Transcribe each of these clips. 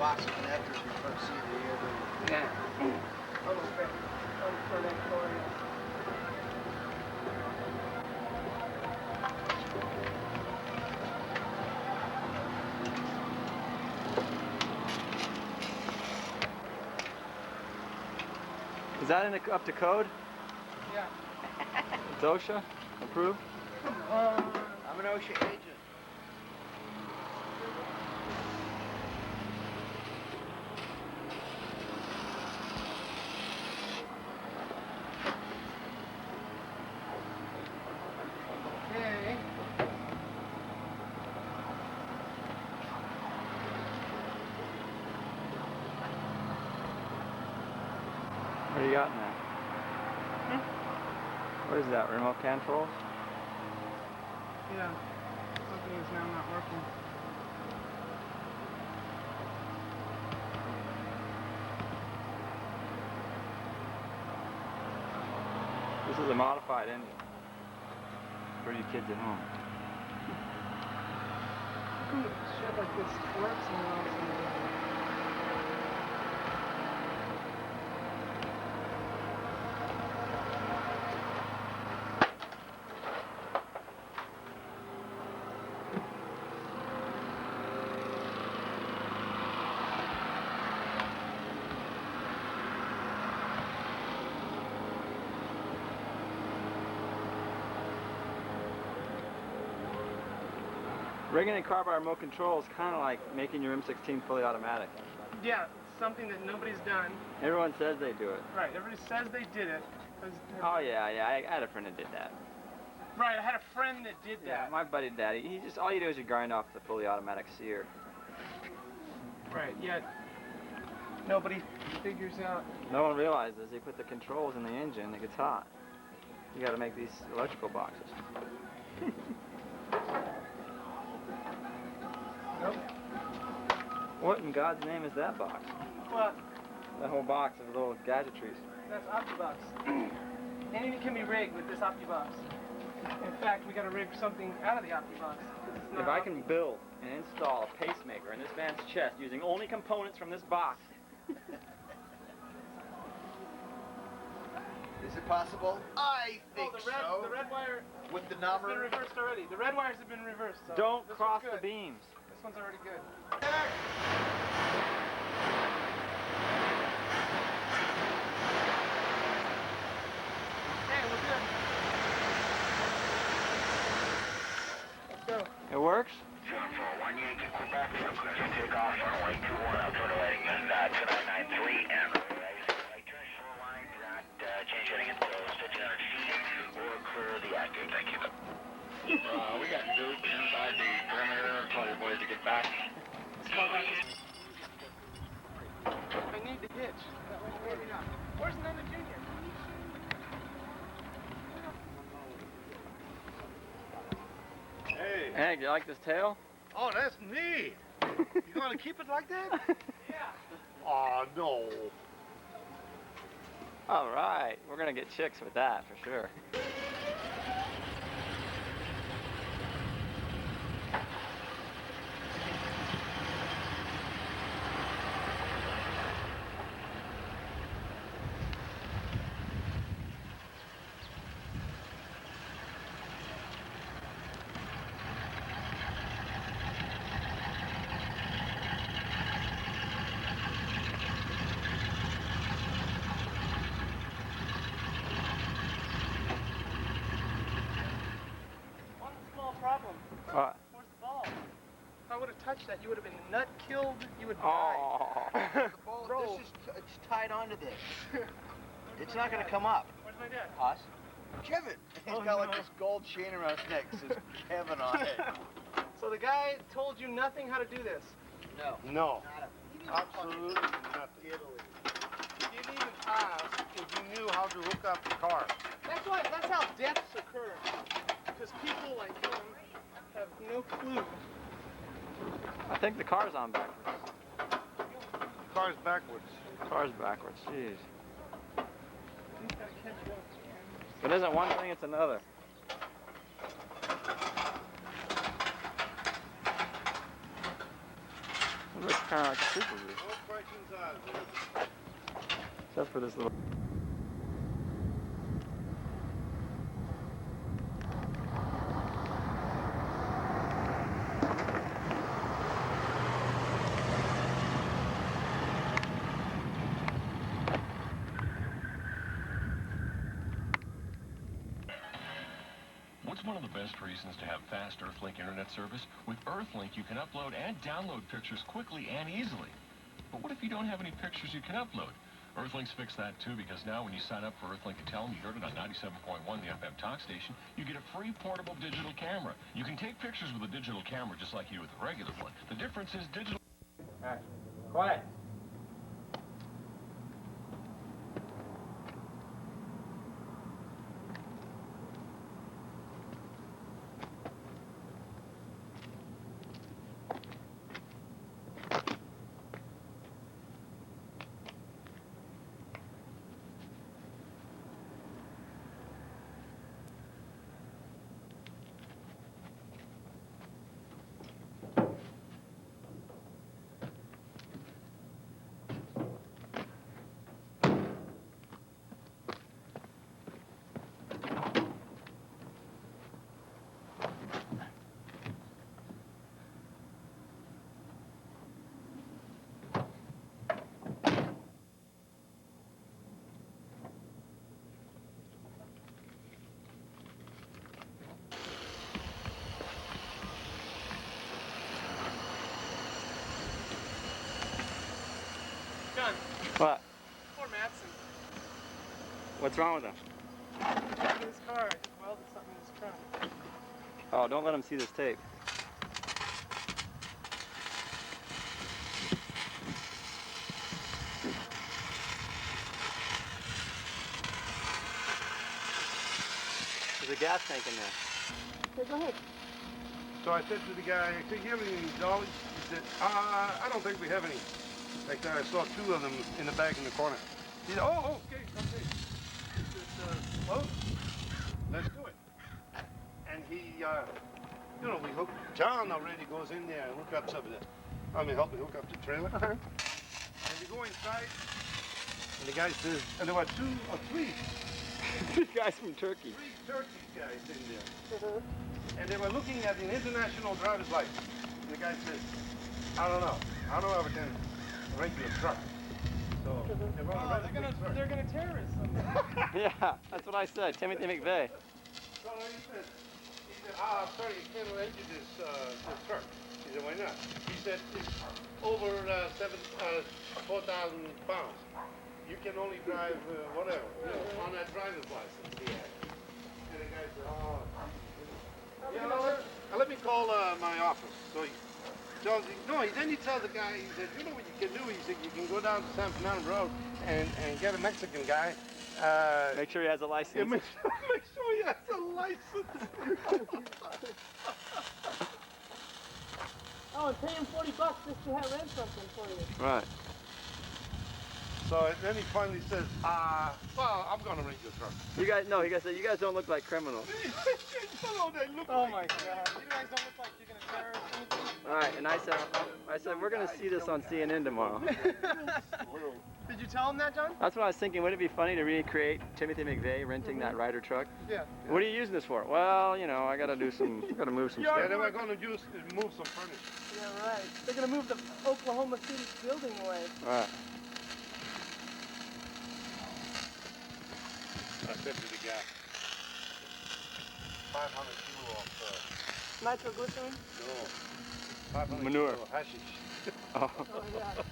box connectors you first see the air. Yeah. Almost ready. For that story. Is that up to code? Yeah. It's OSHA approved? I'm an OSHA agent. Okay. What do you got now? What is that, remote controls? Yeah. Something is now not working. This is a modified engine for you kids at home. Shit like this works and all of a sudden. Rigging and carburetor remote control is kind of like making your M16 fully automatic. Yeah, it's something that nobody's done. Everyone says they do it. Right, everybody says they did it. Oh yeah, I had a friend that did that. Right, I had a friend that did Yeah, that. my buddy Daddy, he just, all you do is you grind off the fully automatic sear. Right, yet nobody figures out. No one realizes they put the controls in the engine, it gets hot. You gotta make these electrical boxes. Nope. What in God's name is that box? What? That whole box of little gadgetries. That's OptiBox. Anything can be rigged with this OptiBox. In fact, we gotta rig something out of the OptiBox. If I can build and install a pacemaker in this man's chest using only components from this box. Is it possible? I think so. The red wire With the has number. been reversed already. The red wires have been reversed. So Don't this cross one's the good. beams. This one's already good. Hey, we're good. Let's go. It works? 741 Yankee Quebec, take off runway 21 up to the landing in 2993 and right turn shore line, do not change heading until 1,500 feet or clear the active. Thank you. We got Duke inside the perimeter. Tell your boys to get back. I need the hitch. Maybe not. Where's another junior? Hey. Hank, you like this tail? Oh, that's neat. You gonna keep it like that? Yeah. Oh, no. All right, we're gonna get chicks with that for sure. One small problem. What? Where's the ball? If I would have touched that, you would have been nut killed. You would die. Oh. The ball, this is it's tied onto this. It's not going to come up. Where's my dad? Us? Kevin. He's Oh, got like no. this gold chain around his neck that says Kevin on it. So the guy told you nothing how to do this. No. No. Not Absolutely nothing. Italy. You didn't even ask if you knew how to hook up the car. That's how deaths occur. Because people like him have no clue. I think the car's on backwards. The car's backwards. Car's backwards, jeez. He's gotta catch up. If it isn't one thing, it's another. It looks kind of like a Super Boost. No questions asked. Except for this little... What's one of the best reasons to have fast Earthlink internet service? With Earthlink, you can upload and download pictures quickly and easily. But what if you don't have any pictures you can upload? Earthlink's fixed that too, because now when you sign up for Earthlink and tell them you heard it on 97.1, the FM talk station, you get a free portable digital camera. You can take pictures with a digital camera just like you do with a regular one. The difference is digital... All right. Quiet. John, What? poor Madsen. What's wrong with him? In his car, he welded something in his trunk. Oh, don't let him see this tape. There's a gas tank in there. Okay, go ahead. So I said to the guy, I said, you have any dollies? He said, I don't think we have any. Like I saw two of them in the back in the corner. He said, oh, okay. He said, well, let's do it. And he, you know, we hook, John already goes in there and hook up some of the, help me hook up the trailer. And we go inside, and the guy says, and there were two or three. Three guys from Turkey. Three Turkish guys in there. And they were looking at an international driver's license. And the guy says, I don't know if I can rent you a truck. So They're gonna terrorist something. Yeah, that's what I said. Timothy McVeigh. So he said, I'm sorry, you can't rent you this truck. He said, why not? He said, it's over 4,000 pounds. You can only drive whatever, on that driver's license he had. And the guy said, oh. You know, let me call my office. So he tells him, then he tells the guy, he said, you know what you can do? He said, you can go down to San Fernando Road and get a Mexican guy. Make sure he has a license. Yeah, make sure he has a license. Oh, and pay him $40 just to have rent something for you. Right. So then he finally says, well, I'm going to rent your truck. You guys, no, he said, you guys don't look like criminals. No, they look Oh like my God. You guys don't look like you're gonna terrorist anything. All right, and I said, we're going to see this on CNN tomorrow. Did you tell him that, John? That's what I was thinking. Would it be funny to recreate Timothy McVeigh renting that Ryder truck? Yeah. What are you using this for? Well, you know, I got to move some Yeah, stuff. they were going to move some furniture. Yeah, right. They're gonna move the Oklahoma City building away. All right. I said to the guy, 500 kilo of, Nitroglycerin? no, 500 Manure. kilo of hashish. Oh. Oh, yeah.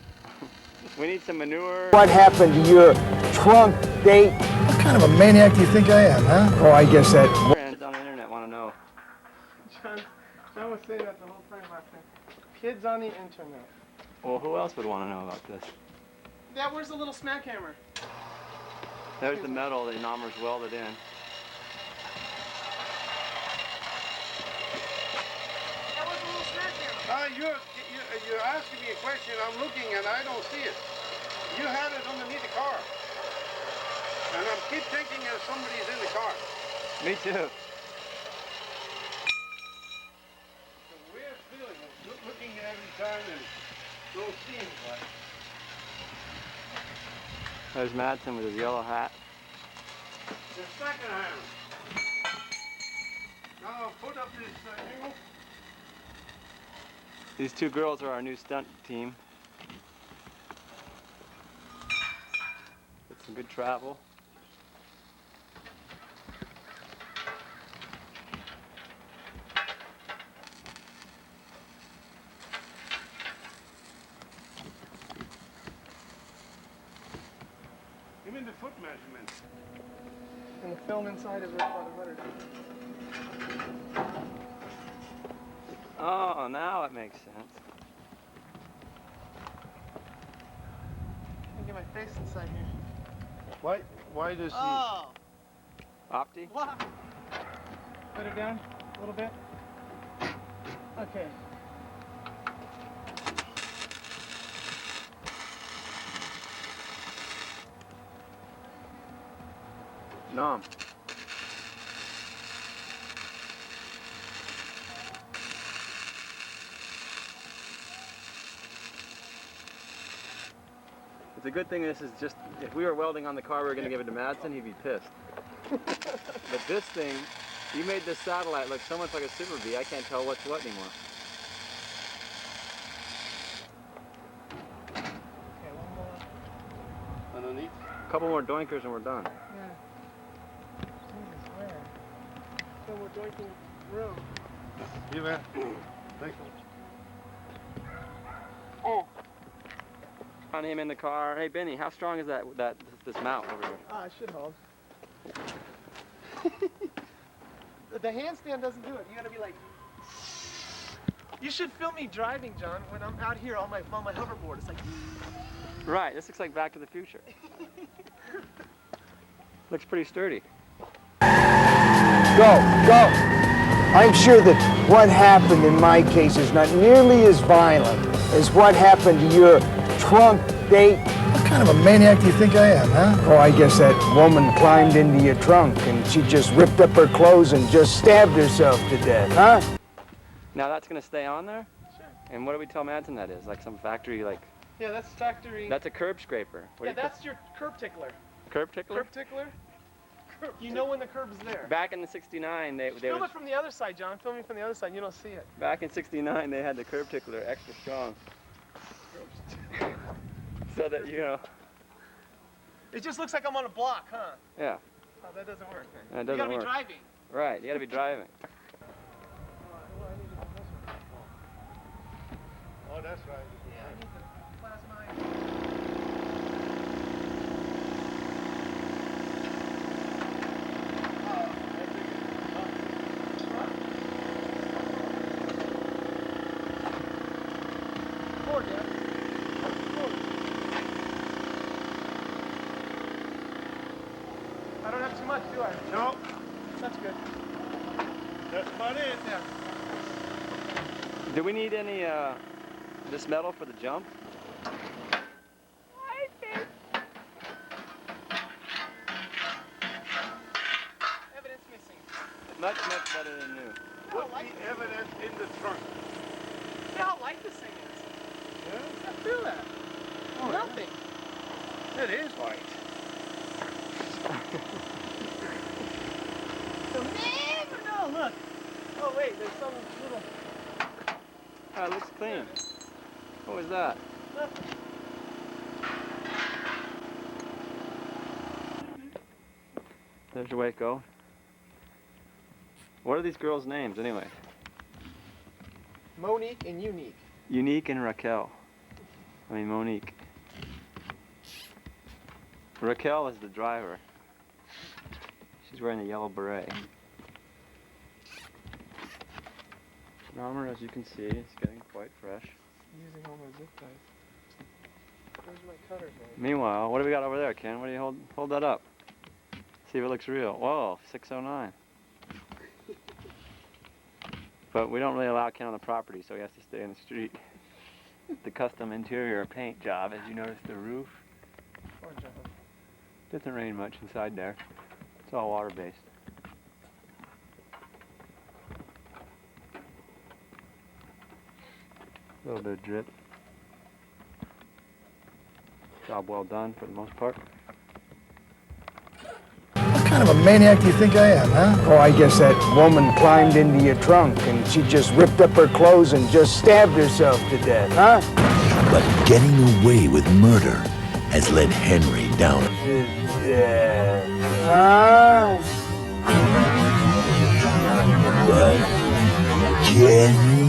We need some manure. What happened to your trunk date? What kind of a maniac do you think I am, huh? Oh, I guess that... Friends on the internet want to know. John was saying that the whole time last night. Kids on the internet. Well, who else would want to know about this? Dad, where's the little smack hammer? There's the metal that Nommer's welded in. That was the little smack hammer. You're asking me a question, I'm looking and I don't see it. You had it underneath the car. And I keep thinking that somebody's in the car. Me too. It's a weird feeling, looking at every time and so There's Madsen with his yellow hat. The second hand. Now put up this angle. These two girls are our new stunt team. Get some good travel. Give me the foot measurement. And the film inside is about 100. Oh, now it makes sense. Let me get my face inside here. Why does he? Oh! Opti? What? Put it down a little bit. Okay. Nom. It's a good thing this is just, if we were welding on the car, we were going to give it to Madsen, he'd be pissed. But this thing, you made this satellite look so much like a Super Bee, I can't tell what's what anymore. Okay, one more. Underneath? A couple more doinkers and we're done. Yeah. Jesus, where? So we're doinking room. Here, man. Thank you. Oh. On him in the car. Hey Benny, how strong is this mount over here? Ah, it should hold. The handstand doesn't do it. You gotta be like. You should film me driving, John, when I'm out here on my hoverboard. It's like. Right, this looks like Back to the Future. Looks pretty sturdy. Go, go. I'm sure that what happened in my case is not nearly as violent as what happened to your trunk date. What kind of a maniac do you think I am, huh? Oh, I guess that woman climbed into your trunk and she just ripped up her clothes and just stabbed herself to death, huh? Now that's gonna stay on there? Sure. And what do we tell Madsen that is? Like some factory, like... Yeah, that's factory. That's a curb scraper. What Yeah, do you that's your curb tickler. curb tickler? Curb tickler? You know when the curb's there. Back in the 69, they Film was, it from the other side, John. Film me from the other side. You don't see it. back in 69, they had the curb tickler extra strong. So that, you know... It just looks like I'm on a block, huh? Yeah. Oh, that doesn't work. That You doesn't gotta work. be driving. Right, you gotta be driving. Oh, that's right. Yeah, I need the class 9. Forward, Dad. Forward. I don't have too much, do I? No, That's good. that's about it. Yeah. Do we need any, this metal for the jump? Evidence missing. Much, much better than new. Put the evidence in the trunk. See how light this thing is? Yeah? I feel that. Oh, Nothing. It is white. You'll never know. Look. Oh wait, there's some little. Oh, it looks clean. What was that? Nothing. There's your Waco. What are these girls' names, anyway? Monique and Unique. Unique and Raquel. I mean, Monique. Raquel is the driver. She's wearing the yellow beret. Armor, as you can see, is getting quite fresh. Using all my zip ties. Where's my cutter, man? Meanwhile, what do we got over there, Ken? What do you hold that up? See if it looks real. Whoa, 609. But we don't really allow Ken on the property, so he has to stay in the street. The custom interior paint job, as you notice the roof. Poor John. Doesn't rain much inside there. It's all water-based. A little bit of drip. Job well done for the most part. maniac do you think I am, huh? Oh, I guess that woman climbed into your trunk and she just ripped up her clothes and just stabbed herself to death, huh? But getting away with murder has led Henry down. Huh? But can